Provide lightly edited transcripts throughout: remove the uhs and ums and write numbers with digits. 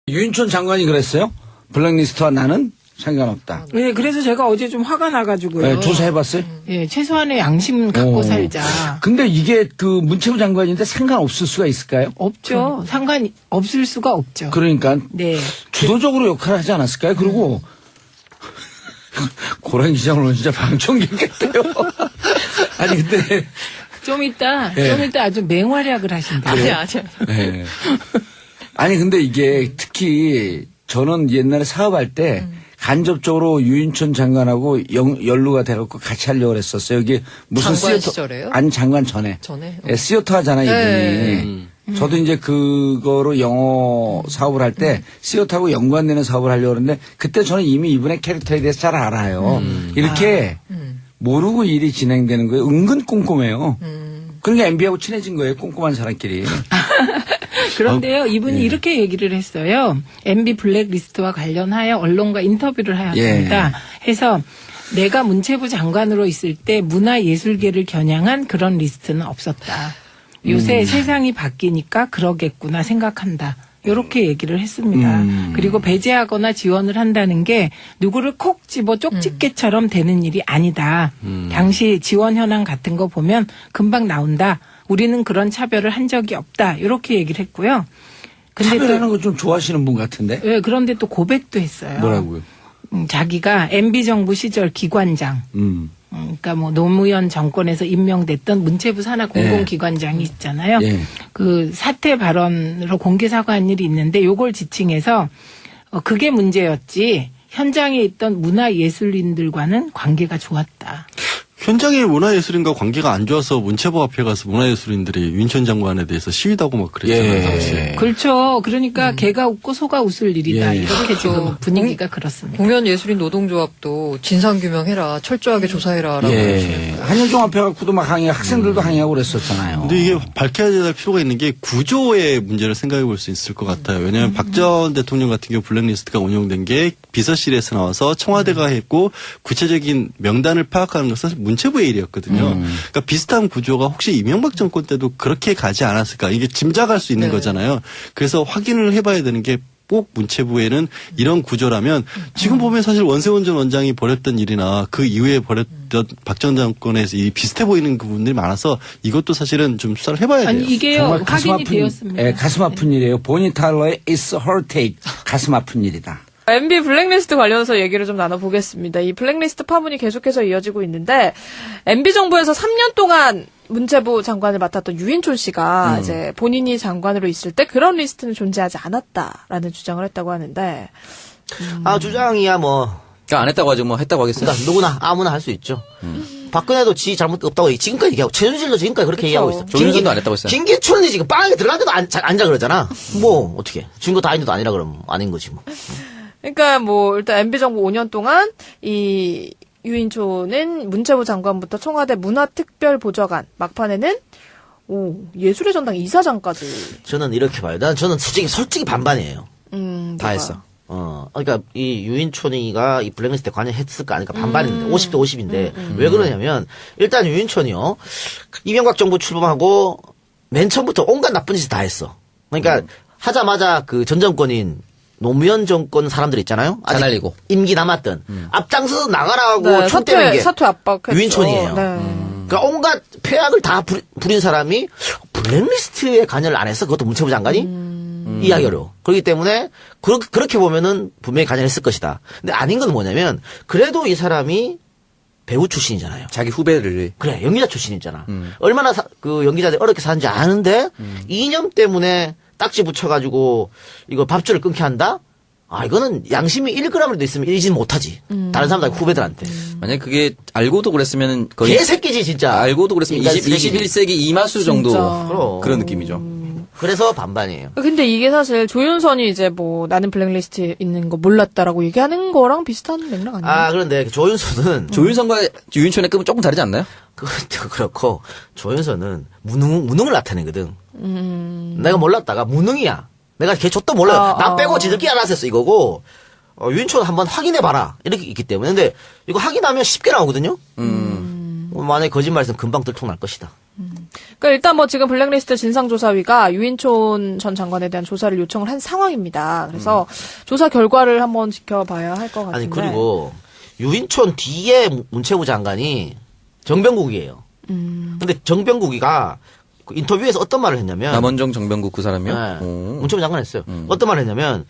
유인촌 장관이 그랬어요? 블랙리스트와 나는 상관없다. 네, 그래서 제가 어제 좀 화가 나가지고요. 네, 조사해봤어요? 예, 최소한의 양심 갖고 살자. 근데 이게 그 문체부 장관인데 상관없을 수가 있을까요? 없죠. 상관 없을 수가 없죠. 그러니까 네. 주도적으로 역할을 하지 않았을까요? 그리고 고라니 시장으로 진짜 방청객 같아요. 아니 근데 좀 이따 네. 아주 맹활약을 하신대요. 아니야. 네. 아니 근데 이게 특히 저는 옛날에 사업할 때 간접적으로 유인촌 장관하고 연루가 돼갖고 같이 하려고 했었어요. 이게 무슨 장관 시어터 시절에요? 아니 장관 전에. 예, 시어터 하잖아요 네. 이분이. 저도 이제 그거로 영어 사업을 할 때 시어터하고 연관되는 사업을 하려고 했는데 그때 저는 이미 이분의 캐릭터에 대해서 잘 알아요. 이렇게 모르고 일이 진행되는 거예요. 은근 꼼꼼해요. 그러니까 MB하고 친해진 거예요. 꼼꼼한 사람끼리. 그런데요, 이분이 이렇게 얘기를 했어요. MB 블랙리스트와 관련하여 언론과 인터뷰를 하였습니다. 해서 내가 문체부 장관으로 있을 때 문화예술계를 겨냥한 그런 리스트는 없었다. 요새 세상이 바뀌니까 그러겠구나 생각한다. 이렇게 얘기를 했습니다. 그리고 배제하거나 지원을 한다는 게 누구를 콕 집어 쪽집게처럼 되는 일이 아니다. 당시 지원 현황 같은 거 보면 금방 나온다. 우리는 그런 차별을 한 적이 없다. 이렇게 얘기를 했고요. 근데 차별하는 거 좀 좋아하시는 분 같은데? 네, 그런데 또 고백도 했어요. 뭐라고요? 자기가 MB 정부 시절 기관장, 그러니까 뭐 노무현 정권에서 임명됐던 문체부 산하 공공기관장이 있잖아요. 예. 그 사퇴 발언으로 공개 사과한 일이 있는데 요걸 지칭해서 그게 문제였지 현장에 있던 문화예술인들과는 관계가 좋았다. 현장의 문화예술인과 관계가 안 좋아서 문체부 앞에 가서 문화예술인들이 유인촌 장관에 대해서 시위도 하고 막 그랬잖아요. 당시에. 그렇죠. 그러니까 개가 웃고 소가 웃을 일이다. 예. 이렇게 지금 분위기가 그렇습니다. 공연예술인 노동조합도 진상규명해라, 철저하게 조사해라라고. 예. 한일종합회 갖고도 막 항의, 학생들도 항의하고 그랬었잖아요. 근데 이게 밝혀야 될 필요가 있는 게 구조의 문제를 생각해 볼 수 있을 것 같아요. 왜냐하면 박 전 대통령 같은 경우 블랙리스트가 운영된 게 비서실에서 나와서 청와대가 했고 구체적인 명단을 파악하는 것은 문체부의 일이었거든요. 그러니까 비슷한 구조가 혹시 이명박 정권 때도 그렇게 가지 않았을까. 이게 짐작할 수 있는 거잖아요. 그래서 확인을 해봐야 되는 게 꼭 문체부에는 이런 구조라면 지금 보면 사실 원세훈 전 원장이 벌였던 일이나 그 이후에 벌였던 박 전 정권에서 이 비슷해 보이는 부분들이 많아서 이것도 사실은 좀 수사를 해봐야 돼요. 아니 이게요 정말 가슴 확인이 아픈, 되었습니다. 예, 가슴 아픈 일이에요. 보니 탈러의 It's Her Take. 가슴 아픈 일이다. MB 블랙리스트 관련해서 얘기를 좀 나눠보겠습니다. 이 블랙리스트 파문이 계속해서 이어지고 있는데 MB 정부에서 3년 동안 문체부 장관을 맡았던 유인촌 씨가 이제 본인이 장관으로 있을 때 그런 리스트는 존재하지 않았다라는 주장을 했다고 하는데 주장이야 뭐. 그러니까 안 했다고 하지 뭐 했다고 하겠어요. 그러니까 누구나 아무나 할 수 있죠. 박근혜도 지 잘못 없다고 지금까지 얘기하고 최순실도 지금까지 그렇게 얘기하고 있어. 조윤선도 안 했다고 했어요. 김기춘이 지금 빵에 들어갔는데도 앉아 그러잖아. 뭐 어떻게 증거 다 있는데도 아니라 그러면 아닌 거지 뭐. 그러니까 뭐 일단 MB 정부 5년 동안 이 유인촌은 문체부 장관부터 청와대 문화특별보좌관 막판에는 예술의 전당 이사장까지. 저는 이렇게 봐요. 저는 솔직히 반반이에요. 다 했어. 그러니까 이 유인촌이가 이 블랙리스트에 관여했을까 아니까 반반인데 50대 50인데 왜 그러냐면 일단 유인촌이요 이명박 정부 출범하고 맨 처음부터 온갖 나쁜 짓을 다 했어. 그러니까 하자마자 그 전 정권인 노무현 정권 사람들 있잖아요. 아직 날리고 임기 남았던 앞장서서 나가라고 촉대는 게 사퇴 압박했죠. 유인촌이에요. 그러니까 온갖 폐악을 다 부린 사람이 블랙리스트에 관여를 안 했어. 그것도 문체부 장관이 이해하기 어려워. 그렇기 때문에 그렇게 보면은 분명히 관여했을 것이다. 근데 아닌 건 뭐냐면 그래도 이 사람이 배우 출신이잖아요. 자기 후배를. 그래 연기자 출신이잖아. 얼마나 그 연기자들이 어렵게 사는지 아는데 이념 때문에 딱지 붙여가지고 이거 밥줄을 끊게 한다? 이거는 양심이 1g이라도 있으면 이러지는 못하지. 다른 사람들 후배들한테. 만약 그게 알고도 그랬으면 거의. 개새끼지 진짜. 알고도 그랬으면 21세기 이마수 정도. 그럼. 그런 느낌이죠. 그래서 반반이에요. 근데 이게 사실 조윤선이 이제 뭐 나는 블랙리스트에 있는 거 몰랐다라고 얘기하는 거랑 비슷한 맥락 아니에요? 그런데 조윤선은 조윤선과 유인촌의 급은 조금 다르지 않나요? 그것도 그렇고 조윤선은 무능을 나타내거든. 내가 몰랐다가 무능이야. 내가 걔 족도 몰라요. 나 빼고 지들끼리 알아서 했어 이거고 유인촌 한번 확인해봐라 이렇게 있기 때문에 근데 이거 확인하면 쉽게 나오거든요. 만약에 거짓말했으면 금방 들통날 것이다. 그러니까 일단 뭐 지금 블랙리스트 진상조사위가 유인촌 전 장관에 대한 조사를 요청을 한 상황입니다. 그래서 조사 결과를 한번 지켜봐야 할 것 같은데. 아니 그리고 유인촌 뒤에 문체부 장관이 정병국이에요. 근데 정병국이가 그 인터뷰에서 어떤 말을 했냐면 남원정 정병국 그 사람이요? 네, 오. 문체부 장관 했어요. 어떤 말을 했냐면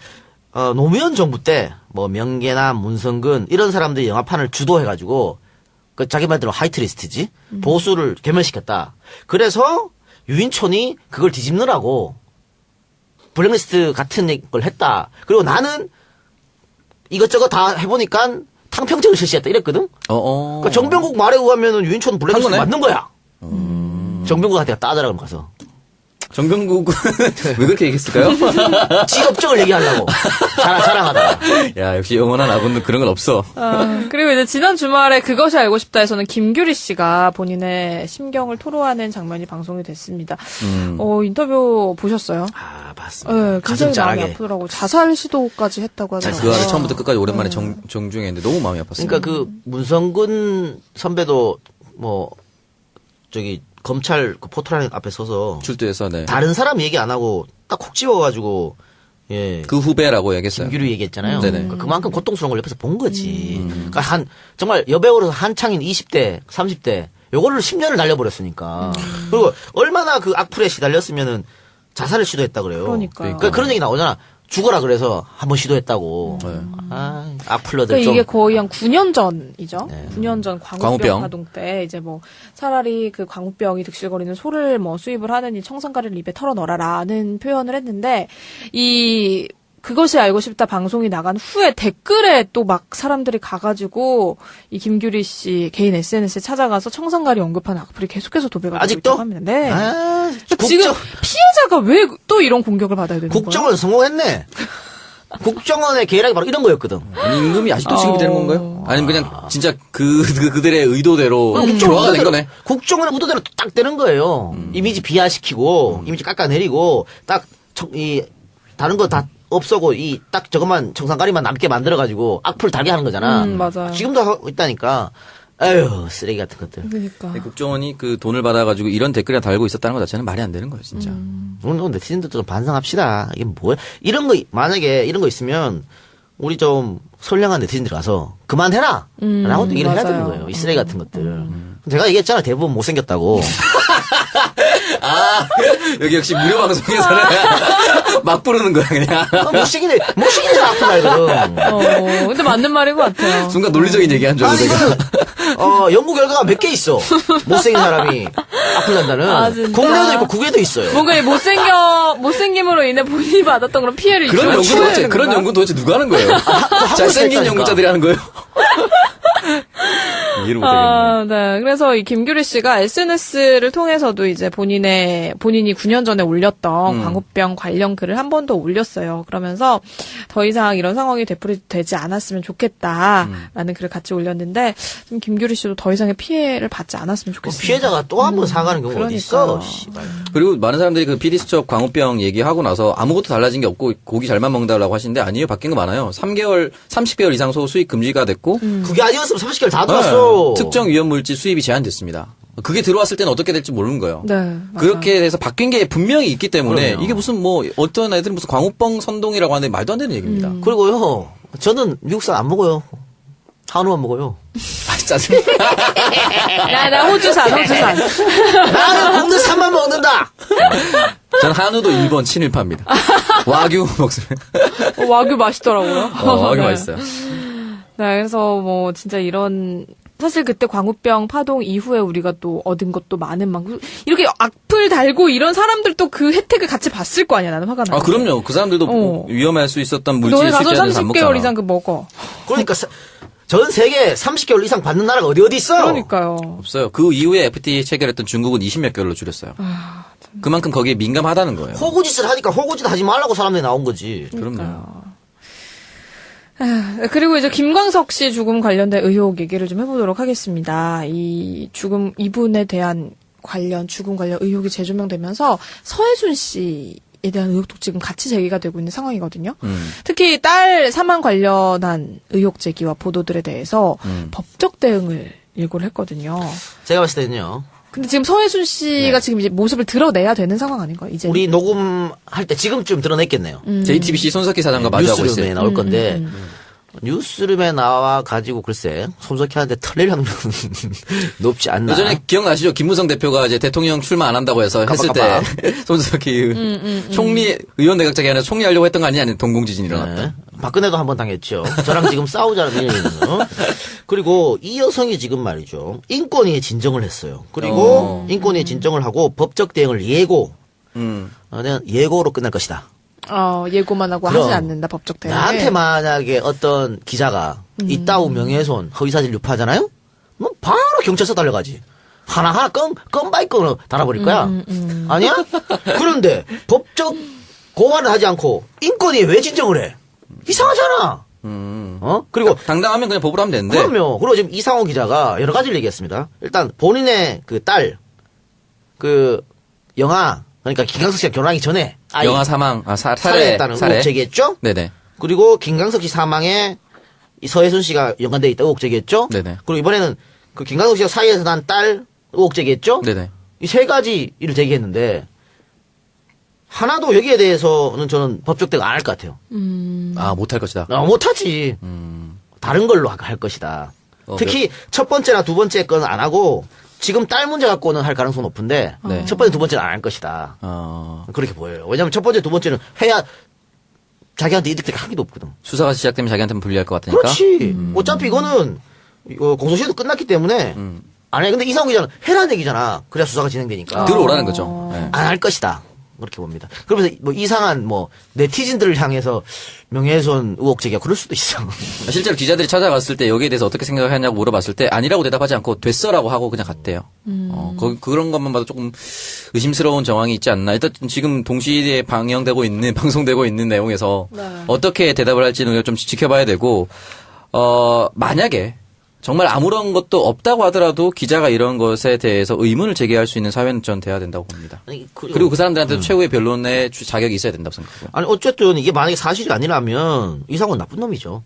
노무현 정부 때 뭐 명계남, 문성근 이런 사람들이 영화판을 주도해가지고 그 자기 말대로 하이트리스트지 보수를 괴멸시켰다. 그래서 유인촌이 그걸 뒤집느라고 블랙리스트 같은 걸 했다. 그리고 나는 이것저것 다 해보니까 탕평책을 실시했다 이랬거든. 그러니까 정병국 말에 의하면 유인촌 블랙리스트 거네? 맞는 거야. 정병국한테 따져라 그럼 가서. 정병국 왜 그렇게 얘기했을까요? 지 업적을 얘기하려고 자랑하다가. 야 역시 영원한 아군은 그런 건 없어. 그리고 이제 지난 주말에 그것이 알고 싶다에서는 김규리 씨가 본인의 심경을 토로하는 장면이 방송이 됐습니다. 인터뷰 보셨어요? 아 봤습니다. 네, 가슴 굉장히 마음이 짠하게. 아프더라고. 자살 시도까지 했다고 하더라고요. 그 안에 처음부터 끝까지 오랜만에 정중했는데 너무 마음이 아팠어요. 그러니까 그 문성근 선배도 뭐 저기 검찰 그 포토라인 앞에 서서 출두해서 네. 다른 사람 얘기 안 하고 딱 콕 집어가지고 예. 그 후배라고 얘기했어요. 김규리 얘기했잖아요. 네네. 그러니까 그만큼 고통스러운 걸 옆에서 본 거지. 그러니까 정말 여배우로서 한창인 20대, 30대 요거를 10년을 날려버렸으니까. 그리고 얼마나 그 악플에 시달렸으면은 자살을 시도했다 그래요. 그러니까요. 그런 얘기 나오잖아. 죽어라 그래서 한번 시도했다고. 아, 악플러들 그러니까 좀. 이게 거의 한 9년 전이죠. 네. 9년 전 광우병 광우병. 파동 때 이제 뭐 차라리 그 광우병이 득실거리는 소를 뭐 수입을 하느니 청산가리를 입에 털어넣어라라는 표현을 했는데 이 그것이 알고 싶다 방송이 나간 후에 댓글에 또 막 사람들이 가가지고 이 김규리 씨 개인 SNS에 찾아가서 청산가리 언급하는 악플이 계속해서 도배가 되고 아직도? 있다고 합니다. 네. 아, 지금 피해자가 왜 또 이런 공격을 받아야 되는 거예요? 국정원 성공했네. 국정원의 계략이 바로 이런 거였거든. 아니, 임금이 아직도 지급이 되는 건가요? 아니면 그냥 진짜 그들의 의도대로 조화가 된 거네. 국정원의 의도대로 딱 되는 거예요. 이미지 비하시키고, 이미지 깎아내리고, 다른 거 다 없애고, 딱 저것만 청산가리만 남게 만들어가지고, 악플 달게 하는 거잖아. 맞아요. 지금도 하고 있다니까. 에휴, 쓰레기 같은 것들. 그러니까. 국정원이 그 돈을 받아가지고 이런 댓글이나 달고 있었다는 것 자체는 말이 안 되는 거예요, 진짜. 오늘 네티즌들도 좀 반성합시다. 이게 뭐야? 만약에 이런 거 있으면, 우리 좀 선량한 네티즌들 가서, 그만해라! 라고 얘기를 해야 맞아요. 되는 거예요. 이 쓰레기 같은 것들. 제가 얘기했잖아. 대부분 못생겼다고. 아, 여기 역시 무료 방송에서는 막 부르는 거야, 그냥. 못생기네 악플 말거든. 근데 맞는 말인 것 같아요. 순간 논리적인 얘기 한 줄 알고 내가. 연구 결과가 몇 개 있어. 못생긴 사람이 악플 난다는. 아, 진짜? 국내도 있고 국외도 있어요. 뭔가 이 못생김으로 인해 본인이 받았던 그런 피해를 그런 연구 도대체 누가 하는 거예요? 잘생긴 있다니까. 연구자들이 하는 거예요? 이해를 못하겠네. 네. 그래서 이 김규리 씨가 SNS를 통해서도 이제 본인이 9년 전에 올렸던 광우병 관련 글을 한 번 더 올렸어요. 그러면서 더 이상 이런 상황이 되풀이되지 않았으면 좋겠다라는 글을 같이 올렸는데 좀 김규리 씨도 더 이상의 피해를 받지 않았으면 좋겠어요. 피해자가 또 한 번 사과하는 경우가 어디 있어. 그러니까. 씨발. 그리고 많은 사람들이 그 피디수첩 광우병 얘기하고 나서 아무것도 달라진 게 없고 고기 잘만 먹는다라고 하시는데 아니에요. 바뀐 거 많아요. 30개월 이상 소 수입 금지가 됐고 그게 아니었으면 30개월 다 들어왔어. 특정 위험물질 수입이 제한됐습니다. 그게 들어왔을 때는 어떻게 될지 모르는 거예요. 네. 맞아요. 그렇게 돼서 바뀐 게 분명히 있기 때문에 그럼요. 이게 무슨 뭐 어떤 애들은 무슨 광우병 선동이라고 하는데 말도 안 되는 얘기입니다. 그리고요. 저는 미국산 안 먹어요. 한우만 먹어요. 아, 짜증나. 나 호주산. 나는 국내산만 먹는다. 전 한우도 일본 친일파입니다. 와규 먹습니다. 와규 맛있더라고요. 와규 네. 맛있어요. 네, 그래서 뭐 진짜 이런 사실 그때 광우병 파동 이후에 우리가 또 얻은 것도 많은 만큼 이렇게 악플 달고 이런 사람들도 그 혜택을 같이 봤을 거 아니야. 나는 화가 나. 아, 그럼요. 그 사람들도 위험할 수 있었던 너네 물질 가서 수입자들은 안 30개월 먹잖아. 이상 그 먹어. 그러니까 전 세계 30개월 이상 받는 나라가 어디 있어? 그러니까요. 없어요. 그 이후에 FTA 체결했던 중국은 20몇 개월로 줄였어요. 그만큼 거기에 민감하다는 거예요. 호구짓을 하니까 호구짓 하지 말라고 사람들이 나온 거지. 그럼요. 그리고 이제 김광석 씨 죽음 관련된 의혹 얘기를 좀 해보도록 하겠습니다. 이분에 대한 죽음 관련 의혹이 재조명되면서 서혜준 씨에 대한 의혹도 지금 같이 제기가 되고 있는 상황이거든요. 특히 딸 사망 관련한 의혹 제기와 보도들에 대해서 법적 대응을 예고를 했거든요. 제가 봤을 때는요. 근데 지금 서해순 씨가 지금 이제 모습을 드러내야 되는 상황 아닌가요? 이제 우리 녹음할 때 지금쯤 드러냈겠네요. JTBC 손석희 사장과 마주하고 뉴스룸에 있어요. 나올 건데 뉴스룸에 나와 가지고 글쎄 손석희한테 털릴 확률은 높지 않나. 예전에 기억나시죠? 김무성 대표가 이제 대통령 출마 안 한다고 해서 했을 때 손석희 총리 의원 내각제가 아니라 총리 하려고 했던 거 아니냐 동공지진이 일어났다. 네. 박근혜도 한번 당했죠. 저랑 지금 싸우자는 의미는. 그리고 이 여성이 지금 말이죠. 인권위에 진정을 했어요. 그리고 인권위에 진정을 하고 법적 대응을 예고로 끝날 것이다. 예고만 하고 그럼 하지 않는다 법적 대응. 나한테 만약에 어떤 기자가 이따우 명예훼손 허위사실 유포하잖아요? 뭐 바로 경찰서 달려가지. 하나하나 건 바이 건으로 달아버릴 거야. 아니야? 그런데 법적 고발을 하지 않고 인권위에 왜 진정을 해? 이상하잖아. 그리고 당당하면 그냥 법으로 하면 되는데. 그럼요. 그리고 지금 이상호 기자가 여러 가지를 얘기했습니다. 일단 본인의 그 딸, 그 영아, 그러니까 김광석 씨가 결혼하기 전에 아이 영아 사망, 살해했다는 의혹 제기했죠. 네네. 그리고 김광석 씨 사망에 이 서해순 씨가 연관돼 있다 의혹 제기했죠. 네네. 그리고 이번에는 그 김광석 씨가 사이에서 난 딸 의혹 제기했죠. 네네. 이 세 가지 일을 제기했는데 하나도 여기에 대해서는 저는 법적 대응 안 할 것 같아요. 못할 것이다. 못하지. 다른 걸로 할 것이다. 특히 첫 번째나 두 번째 건 안 하고 지금 딸 문제 갖고는 할 가능성은 높은데 네. 첫 번째, 두 번째는 안 할 것이다. 그렇게 보여요. 왜냐하면 첫 번째, 두 번째는 해야 자기한테 이득들이 하기도 없거든. 수사가 시작되면 자기한테는 불리할 것 같으니까. 그렇지. 어차피 이거는 공소시효도 끝났기 때문에 안 해. 근데 이상호 기자는 해라는 얘기잖아. 그래야 수사가 진행되니까. 들어오라는 거죠. 네. 안 할 것이다. 그렇게 봅니다. 그러면서 뭐 이상한 뭐 네티즌들을 향해서 명예훼손 의혹 제기가 그럴 수도 있어. 실제로 기자들이 찾아갔을 때 여기에 대해서 어떻게 생각하냐고 물어봤을 때 아니라고 대답하지 않고 됐어라고 하고 그냥 갔대요. 그런 것만 봐도 조금 의심스러운 정황이 있지 않나. 일단 지금 동시에 방송되고 있는 내용에서 어떻게 대답을 할지는 좀 지켜봐야 되고, 만약에 정말 아무런 것도 없다고 하더라도 기자가 이런 것에 대해서 의문을 제기할 수 있는 사회는 전 돼야 된다고 봅니다. 아니, 그리고 그 사람들한테도 최후의 변론의 자격이 있어야 된다고 생각해요. 아니 어쨌든 이게 만약에 사실이 아니라면 이상호는 나쁜 놈이죠.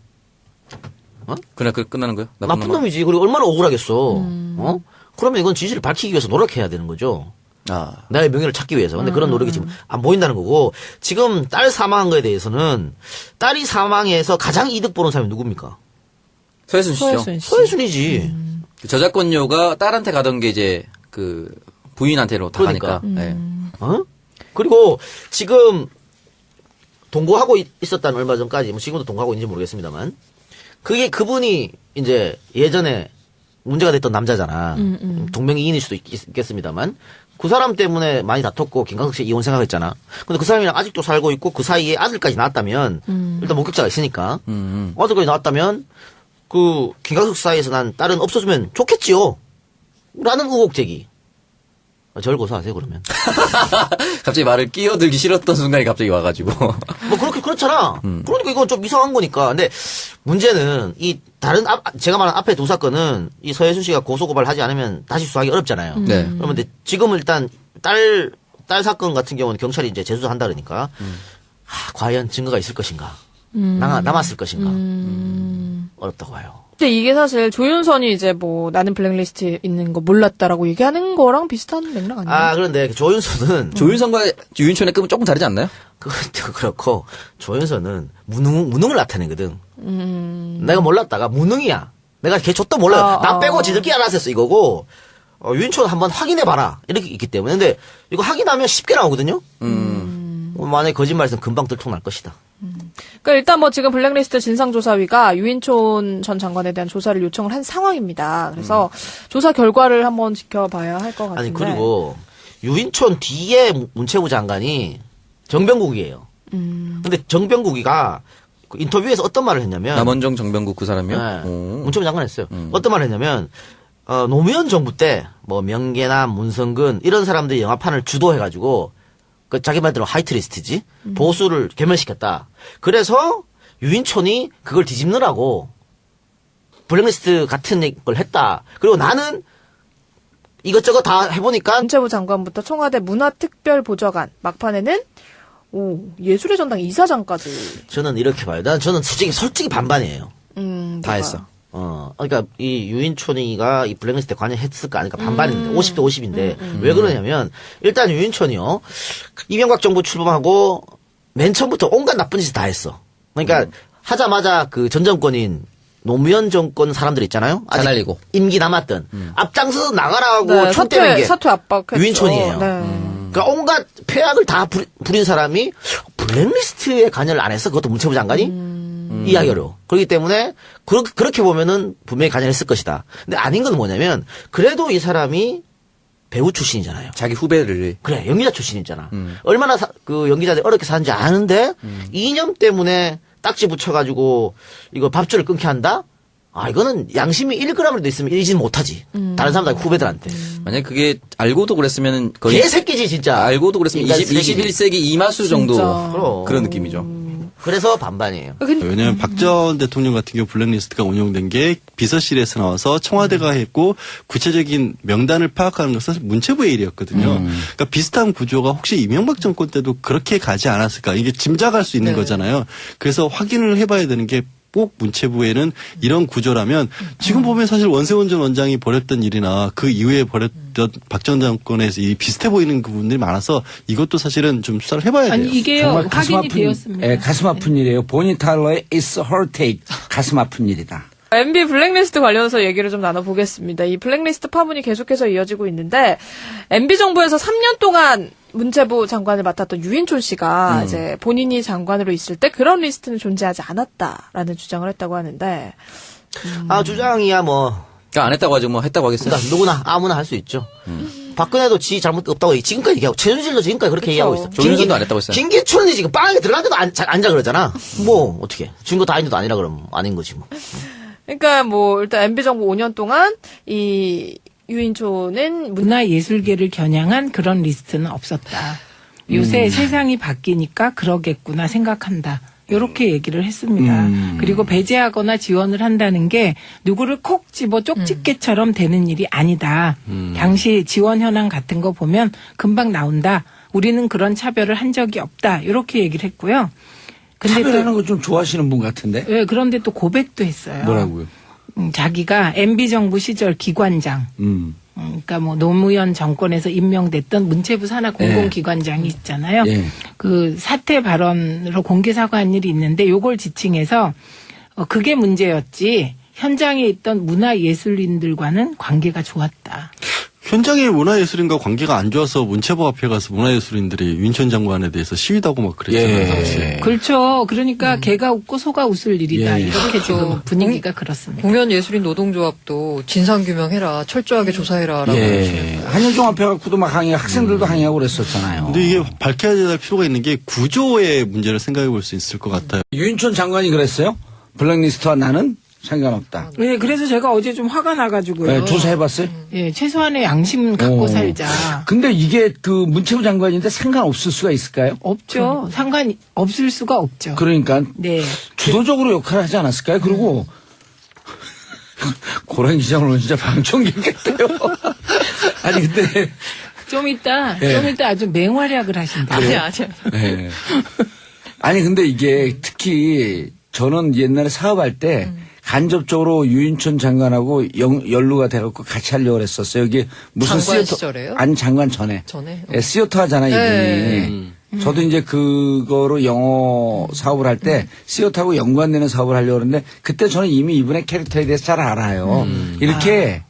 그냥 끝나는 거예요? 나쁜 놈이지. 그리고 얼마나 억울하겠어. 그러면 이건 진실을 밝히기 위해서 노력해야 되는 거죠. 나의 명예를 찾기 위해서. 근데 그런 노력이 지금 안 보인다는 거고, 지금 딸 사망한 거에 대해서는 딸이 사망해서 가장 이득 보는 사람이 누굽니까? 서해순 씨죠. 서해순 씨. 서해순이지. 저작권료가 딸한테 가던 게 이제 그 부인한테로 다 그러니까. 가니까. 네. 그리고 지금 동거하고 있었다는 얼마 전까지, 뭐 지금도 동거하고 있는지 모르겠습니다만, 그분이 이제 예전에 문제가 됐던 남자잖아. 동명이인일 수도 있겠습니다만, 그 사람 때문에 많이 다퉜고 김광석 씨 이혼 생각했잖아. 근데 그 사람이랑 아직도 살고 있고 그 사이에 아들까지 낳았다면, 일단 목격자가 있으니까, 아들까지 낳았다면 그 김광석 사이에서 난 딸은 없어지면 좋겠지요. 라는 의혹 제기. 저를 고소하세요 그러면. 갑자기 말을 끼어들기 싫었던 순간이 갑자기 와가지고. 뭐 그렇잖아. 그러니까 이건 좀 이상한 거니까. 근데 문제는 이 다른 제가 말한 앞에 두 사건은 이 서해순 씨가 고소고발하지 않으면 다시 수사하기 어렵잖아요. 네. 그런데 지금 일단 딸 사건 같은 경우는 경찰이 이제 재수사한다 그러니까 과연 증거가 있을 것인가, 남았을 것인가 어렵다고 봐요. 근데 이게 사실 조윤선이 이제 뭐 나는 블랙리스트에 있는 거 몰랐다라고 얘기하는 거랑 비슷한 맥락 아니에요? 그런데 조윤선은 조윤선과 유인촌의 급은 조금 다르지 않나요? 그것도 그렇고 조윤선은 무능을 나타내거든. 내가 몰랐다가 무능이야. 내가 걔 족도 몰라요. 나 빼고 지들끼리 알아서 했어 이거고. 유인촌 한번 확인해봐라 이렇게 있기 때문에. 근데 이거 확인하면 쉽게 나오거든요. 만약에 거짓말했으면 금방 들통날 것이다. 그러니까 일단 뭐 지금 블랙리스트 진상조사위가 유인촌 전 장관에 대한 조사를 요청을 한 상황입니다. 그래서 조사 결과를 한번 지켜봐야 할 것 같은데. 아니 그리고 유인촌 뒤에 문체부 장관이 정병국이에요. 근데 정병국이가 그 인터뷰에서 어떤 말을 했냐면, 남원정 정병국 그 사람이요? 네, 오. 문체부 장관 했어요. 어떤 말을 했냐면 노무현 정부 때 뭐 명계남, 문성근 이런 사람들이 영화판을 주도해가지고 그 자기 말대로 하이트리스트지 보수를 괴멸시켰다. 그래서 유인촌이 그걸 뒤집느라고 블랙리스트 같은 걸 했다. 그리고 나는 이것저것 다 해보니까 문체부 장관부터 청와대 문화특별보좌관, 막판에는 예술의 전당 이사장까지. 저는 이렇게 봐요. 저는 솔직히 반반이에요. 다 했어. 그러니까 이 유인촌이가 이 블랙리스트에 관여했을까 아닐까 반반인데 50대 50인데 왜 그러냐면 일단 유인촌이요 이명박 정부 출범하고 맨 처음부터 온갖 나쁜 짓을 다 했어. 그러니까 하자마자 그 전 정권인 노무현 정권 사람들 있잖아요. 아직 다 날리고. 임기 남았던 앞장서서 나가라고 네, 촉대는 게 사퇴 압박했죠. 유인촌이에요. 네. 그러니까 온갖 폐악을 다 부린 사람이 블랙리스트에 관여를 안 해서 그것도 문체부 장관이 이해하기 어려워. 그렇기 때문에 그렇게 보면은 분명히 관여했을 것이다. 근데 아닌 건 뭐냐면 그래도 이 사람이 배우 출신이잖아요. 자기 후배를. 그래 연기자 출신이잖아. 얼마나 그 연기자들이 어렵게 사는지 아는데 이념 때문에 딱지 붙여가지고 이거 밥줄을 끊게 한다? 아 이거는 양심이 1g이라도 있으면 이러지는 못하지. 다른 사람들 후배들한테. 만약 그게 알고도 그랬으면은 거의 개새끼지 진짜. 알고도 그랬으면 인간 21세기 이마수 정도 진짜. 그럼. 그런 느낌이죠. 그래서 반반이에요. 왜냐하면 박 전 대통령 같은 경우 블랙리스트가 운영된 게 비서실에서 나와서 청와대가 했고 구체적인 명단을 파악하는 것은 사실 문체부의 일이었거든요. 그러니까 비슷한 구조가 혹시 이명박 정권 때도 그렇게 가지 않았을까 이게 짐작할 수 있는 거잖아요. 그래서 확인을 해봐야 되는 게 꼭 문체부에는 이런 구조라면 지금 보면 사실 원세훈 전 원장이 벌였던 일이나 그 이후에 벌였던 박 전 정권에서 이 비슷해 보이는 부분들이 많아서 이것도 사실은 좀 수사를 해봐야 돼요. 아니 이게요 정말 가슴 확인이 아픈, 되었습니다. 예, 가슴 아픈 일이에요. 보니 탈러의 It's Her Take. 가슴 아픈 일이다. MB 블랙리스트 관련해서 얘기를 좀 나눠보겠습니다. 이 블랙리스트 파문이 계속해서 이어지고 있는데 MB 정부에서 3년 동안 문체부 장관을 맡았던 유인촌 씨가 이제 본인이 장관으로 있을 때 그런 리스트는 존재하지 않았다라는 주장을 했다고 하는데 아 주장이야 뭐. 그러니까 안 했다고 하지 뭐 했다고 하겠어요. 그러니까 누구나 아무나 할 수 있죠. 박근혜도 지 잘못 없다고 지금까지 얘기하고 최순실도 지금까지 그렇게 얘기하고 있어. 조윤선도 안 했다고 했어요. 김기춘이 지금 빵에 들어갔는데도 앉아 그러잖아. 뭐 어떻게 증거 다 있는데도 아니라 그러면 아닌 거지 뭐. 그러니까 뭐 일단 MB 정부 5년 동안 이 유인촌은 문화예술계를 겨냥한 그런 리스트는 없었다. 요새 세상이 바뀌니까 그러겠구나 생각한다. 이렇게 얘기를 했습니다. 그리고 배제하거나 지원을 한다는 게 누구를 콕 집어 쪽집게처럼 되는 일이 아니다. 당시 지원 현황 같은 거 보면 금방 나온다. 우리는 그런 차별을 한 적이 없다. 이렇게 얘기를 했고요. 근데 차별하는 거 좀 좋아하시는 분 같은데? 예, 그런데 또 고백도 했어요. 뭐라고요? 자기가 MB 정부 시절 기관장, 그러니까 뭐 노무현 정권에서 임명됐던 문체부 산하 공공기관장이 있잖아요. 예. 그 사퇴 발언으로 공개 사과한 일이 있는데 요걸 지칭해서 그게 문제였지 현장에 있던 문화예술인들과는 관계가 좋았다. 현장의 문화예술인과 관계가 안 좋아서 문체부 앞에 가서 문화예술인들이 유인촌 장관에 대해서 시위도 하고 막 그랬잖아요. 예. 당시에. 그렇죠. 그러니까 개가 웃고 소가 웃을 일이다. 예. 이렇게 지금 분위기가 그렇습니다. 공연예술인 노동조합도 진상규명해라, 철저하게 조사해라라고. 예. 한일종합회 갖고도 막 항의, 학생들도 항의하고 그랬었잖아요. 근데 이게 밝혀야 될 필요가 있는 게 구조의 문제를 생각해 볼 수 있을 것 같아요. 유인촌 장관이 그랬어요? 블랙리스트와 나는 상관없다. 네, 그래서 제가 어제 좀 화가 나가지고요. 네, 조사해봤어요? 예, 최소한의 양심 갖고 오. 살자. 근데 이게 그 문체부 장관인데 상관없을 수가 있을까요? 없죠. 상관이 없을 수가 없죠. 그러니까 네. 주도적으로 역할을 하지 않았을까요? 그리고 고라니 기장을 오늘 진짜 방청객 같아요. 아니 근데 좀 이따 예. 아주 맹활약을 하신다. 아니야. 네. 아니 근데 이게 특히 저는 옛날에 사업할 때 간접적으로 유인촌 장관하고 연루가 돼갖고 같이 하려고 했었어요. 이게 무슨 장관 시어터 시절에요? 아니 장관 전에. 전에? 예, 시어터 하잖아요, 네. 이분이. 저도 이제 그거로 영어 사업을 할 때 시어터하고 연관되는 사업을 하려고 했는데 그때 저는 이미 이분의 캐릭터에 대해서 잘 알아요. 이렇게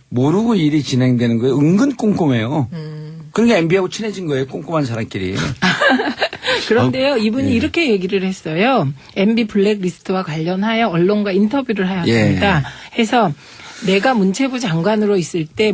모르고 일이 진행되는 거예요. 은근 꼼꼼해요. 그러니까 MB하고 친해진 거예요. 꼼꼼한 사람끼리. 그런데요, 이분이 이렇게 얘기를 했어요. MB 블랙리스트와 관련하여 언론과 인터뷰를 하였습니다. 해서 내가 문체부 장관으로 있을 때